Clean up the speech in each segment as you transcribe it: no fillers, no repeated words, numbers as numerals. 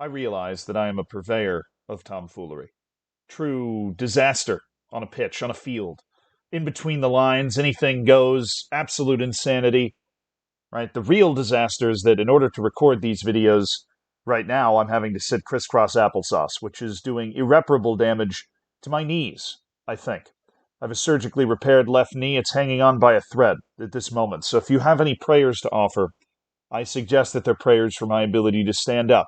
I realize that I am a purveyor of tomfoolery. True disaster on a pitch, on a field. In between the lines, anything goes, absolute insanity, right? The real disaster is that in order to record these videos right now, I'm having to sit crisscross applesauce, which is doing irreparable damage to my knees, I think. I have a surgically repaired left knee. It's hanging on by a thread at this moment. So if you have any prayers to offer, I suggest that they're prayers for my ability to stand up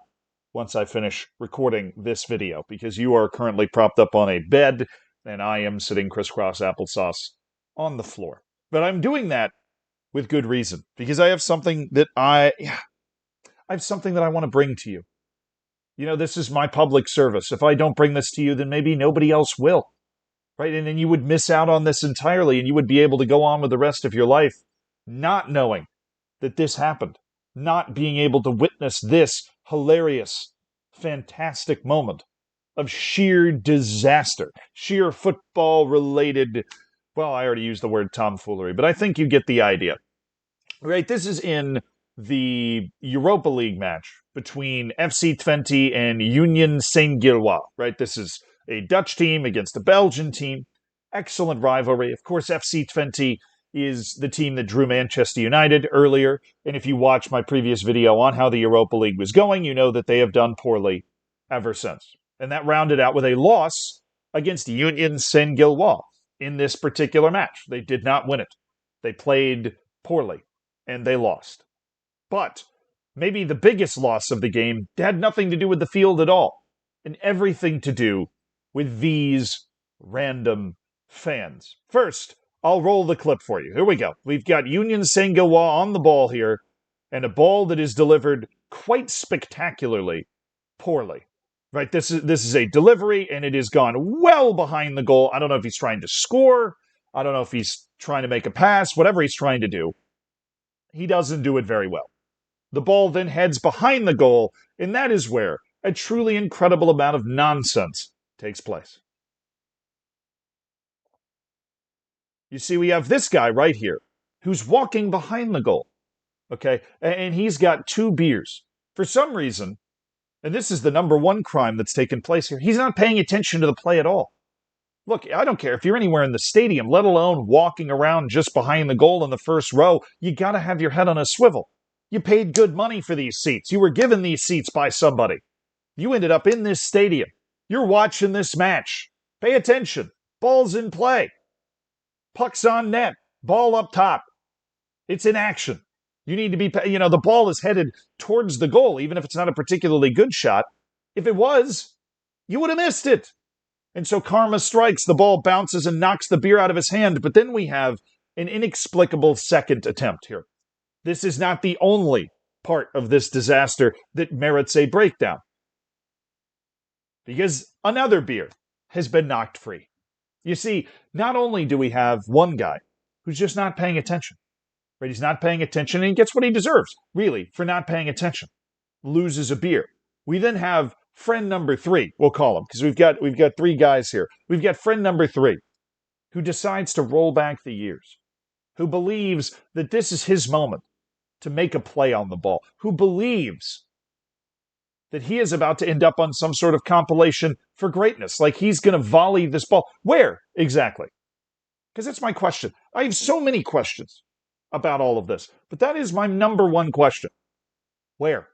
once I finish recording this video, because you are currently propped up on a bed, and I am sitting crisscross applesauce on the floor. But I'm doing that with good reason, because I have something that I have something that I want to bring to you. You know, this is my public service. If I don't bring this to you, then maybe nobody else will, right? And then you would miss out on this entirely, and you would be able to go on with the rest of your life not knowing that this happened, not being able to witness this hilarious, fantastic moment of sheer disaster, sheer football-related, well, I already used the word tomfoolery, but I think you get the idea. Right, this is in the Europa League match between FC Twente and Union Saint-Gilloise, right? This is a Dutch team against a Belgian team. Excellent rivalry. Of course, FC Twente is the team that drew Manchester United earlier. And if you watch my previous video on how the Europa League was going, you know that they have done poorly ever since. And that rounded out with a loss against Union Saint-Gilloise in this particular match. They did not win it. They played poorly, and they lost. But maybe the biggest loss of the game had nothing to do with the field at all, and everything to do with these random fans. First, I'll roll the clip for you. Here we go. We've got Union Saint-Gilloise on the ball here, and a ball that is delivered quite spectacularly poorly. Right, this is a delivery, and it has gone well behind the goal. I don't know if he's trying to score. I don't know if he's trying to make a pass. Whatever he's trying to do, he doesn't do it very well. The ball then heads behind the goal, and that is where a truly incredible amount of nonsense takes place. You see, we have this guy right here who's walking behind the goal, okay? And he's got two beers. For some reason, and this is the number one crime that's taken place here, he's not paying attention to the play at all. Look, I don't care if you're anywhere in the stadium, let alone walking around just behind the goal in the first row, you got to have your head on a swivel. You paid good money for these seats. You were given these seats by somebody. You ended up in this stadium. You're watching this match. Pay attention. Ball's in play. Puck's on net. Ball up top. It's in action. You need to be, the ball is headed towards the goal, even if it's not a particularly good shot. If it was, you would have missed it. And so karma strikes, the ball bounces and knocks the beer out of his hand, but then we have an inexplicable second attempt here. This is not the only part of this disaster that merits a breakdown, because another beer has been knocked free. You see, not only do we have one guy who's just not paying attention, right? He's not paying attention, and he gets what he deserves, really, for not paying attention. Loses a beer. We then have friend number three, we'll call him, because we've got three guys here. We've got friend number three, who decides to roll back the years, who believes that this is his moment to make a play on the ball, who believes that he is about to end up on some sort of compilation for greatness, like he's going to volley this ball. Where exactly? Because that's my question. I have so many questions about all of this, but that is my number one question. Where?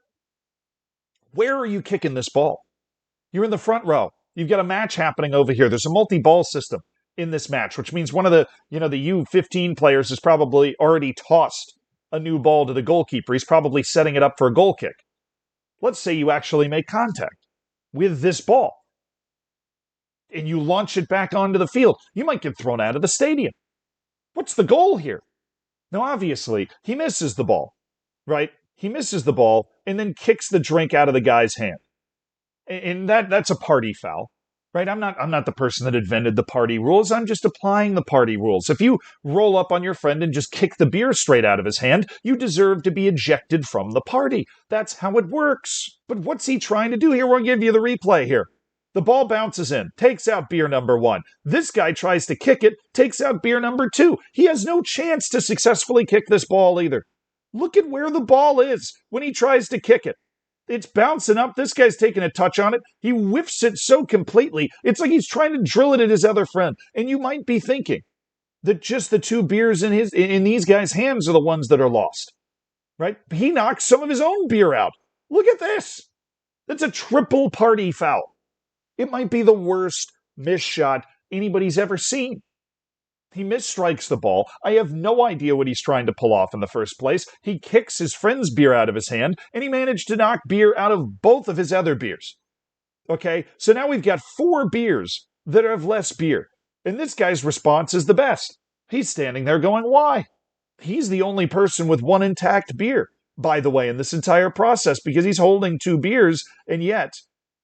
Where are you kicking this ball? You're in the front row. You've got a match happening over here. There's a multi-ball system in this match, which means one of the U15 players has probably already tossed a new ball to the goalkeeper. He's probably setting it up for a goal kick. Let's say you actually make contact with this ball and you launch it back onto the field. You might get thrown out of the stadium. What's the goal here? Now, obviously, he misses the ball, right? He misses the ball and then kicks the drink out of the guy's hand. And that's a party foul, right? I'm not the person that invented the party rules. I'm just applying the party rules. If you roll up on your friend and just kick the beer straight out of his hand, you deserve to be ejected from the party. That's how it works. But what's he trying to do here? We'll give you the replay here. The ball bounces in, takes out beer number one. This guy tries to kick it, takes out beer number two. He has no chance to successfully kick this ball either. Look at where the ball is when he tries to kick it. It's bouncing up. This guy's taking a touch on it. He whiffs it so completely. It's like he's trying to drill it at his other friend. And you might be thinking that just the two beers in these guys' hands are the ones that are lost, right? He knocks some of his own beer out. Look at this. That's a triple party foul. It might be the worst missed shot anybody's ever seen. He misstrikes the ball. I have no idea what he's trying to pull off in the first place. He kicks his friend's beer out of his hand, and he managed to knock beer out of both of his other beers. Okay, so now we've got 4 beers that have less beer. And this guy's response is the best. He's standing there going, why? He's the only person with 1 intact beer, by the way, in this entire process, because he's holding 2 beers, and yet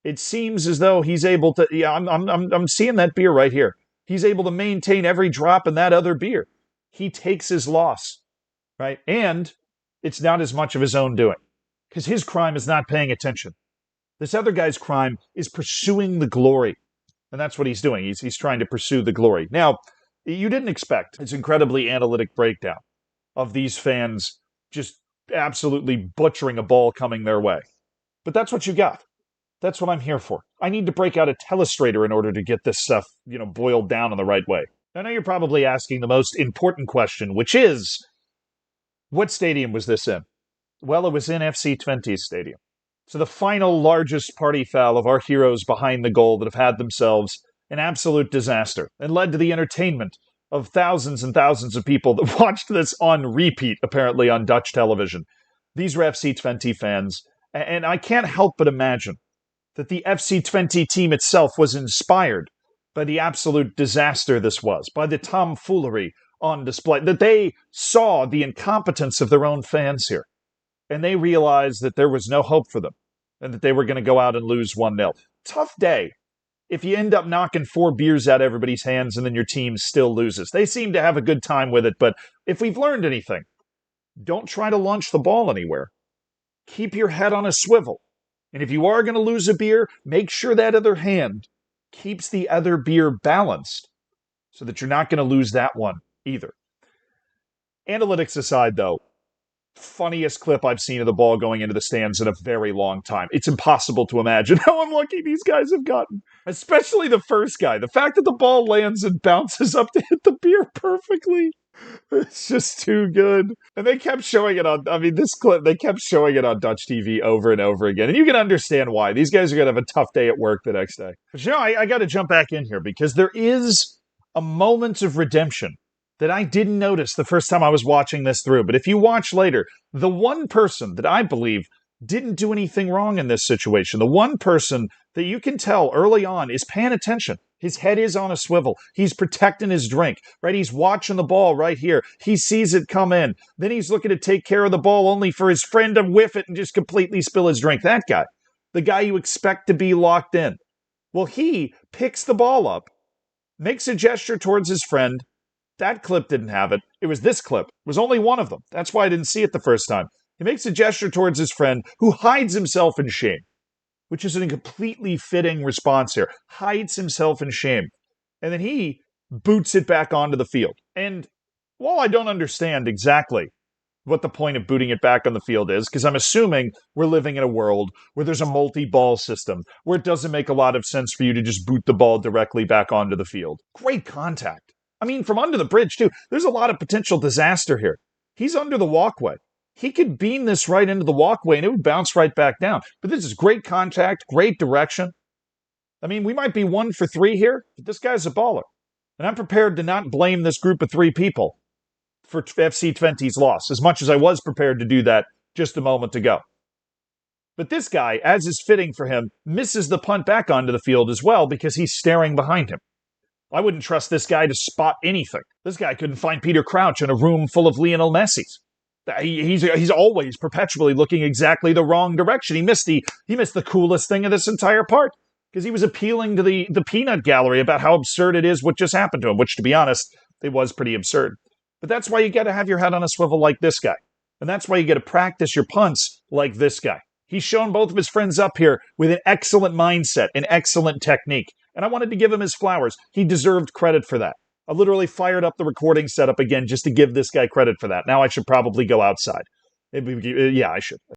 it seems as though he's able to, yeah, I'm seeing that beer right here. He's able to maintain every drop in that other beer. He takes his loss, right? And it's not as much of his own doing, because his crime is not paying attention. This other guy's crime is pursuing the glory. And that's what he's doing. He's trying to pursue the glory. Now, you didn't expect this incredibly analytic breakdown of these fans just absolutely butchering a ball coming their way. But that's what you got. That's what I'm here for. I need to break out a telestrator in order to get this stuff, boiled down in the right way. I know you're probably asking the most important question, which is, what stadium was this in? Well, it was in FC Twente's stadium. So the final largest party foul of our heroes behind the goal that have had themselves an absolute disaster and led to the entertainment of thousands and thousands of people that watched this on repeat, apparently on Dutch television. These were FC Twente fans, and I can't help but imagine that the FC Twente team itself was inspired by the absolute disaster this was, by the tomfoolery on display, that they saw the incompetence of their own fans here, and they realized that there was no hope for them, and that they were going to go out and lose 1-0. Tough day if you end up knocking 4 beers out of everybody's hands and then your team still loses. They seem to have a good time with it, but if we've learned anything, don't try to launch the ball anywhere. Keep your head on a swivel. And if you are going to lose a beer, make sure that other hand keeps the other beer balanced so that you're not going to lose that one either. Analytics aside, though, funniest clip I've seen of the ball going into the stands in a very long time. It's impossible to imagine how unlucky these guys have gotten. Especially the first guy. The fact that the ball lands and bounces up to hit the beer perfectly. It's just too good. And they kept showing it this clip, they kept showing it on Dutch TV over and over again. And you can understand why. These guys are going to have a tough day at work the next day. But I got to jump back in here because there is a moment of redemption that I didn't notice the first time I was watching this through. But if you watch later, the one person that I believe didn't do anything wrong in this situation, the one person that you can tell early on is paying attention. His head is on a swivel. He's protecting his drink, right? He's watching the ball right here. He sees it come in. Then he's looking to take care of the ball only for his friend to whiff it and just completely spill his drink. That guy, the guy you expect to be locked in. Well, he picks the ball up, makes a gesture towards his friend. That clip didn't have it. It was this clip. It was only one of them. That's why I didn't see it the first time. He makes a gesture towards his friend who hides himself in shame, which is a completely fitting response here. Hides himself in shame. And then he boots it back onto the field. And while I don't understand exactly what the point of booting it back on the field is, because I'm assuming we're living in a world where there's a multi-ball system, where it doesn't make a lot of sense for you to just boot the ball directly back onto the field. Great contact. I mean, from under the bridge, too. There's a lot of potential disaster here. He's under the walkway. He could beam this right into the walkway and it would bounce right back down. But this is great contact, great direction. I mean, we might be 1 for 3 here, but this guy's a baller. And I'm prepared to not blame this group of 3 people for FC Twente's loss, as much as I was prepared to do that just a moment ago. But this guy, as is fitting for him, misses the punt back onto the field as well because he's staring behind him. I wouldn't trust this guy to spot anything. This guy couldn't find Peter Crouch in a room full of Lionel Messis. He's always perpetually looking exactly the wrong direction. He missed the coolest thing of this entire part because he was appealing to the peanut gallery about how absurd it is what just happened to him, which, to be honest, it was pretty absurd. But that's why you got to have your head on a swivel like this guy. And that's why you got to practice your punts like this guy. He's shown both of his friends up here with an excellent mindset, an excellent technique. And I wanted to give him his flowers. He deserved credit for that. I literally fired up the recording setup again just to give this guy credit for that. Now I should probably go outside. Yeah, I should.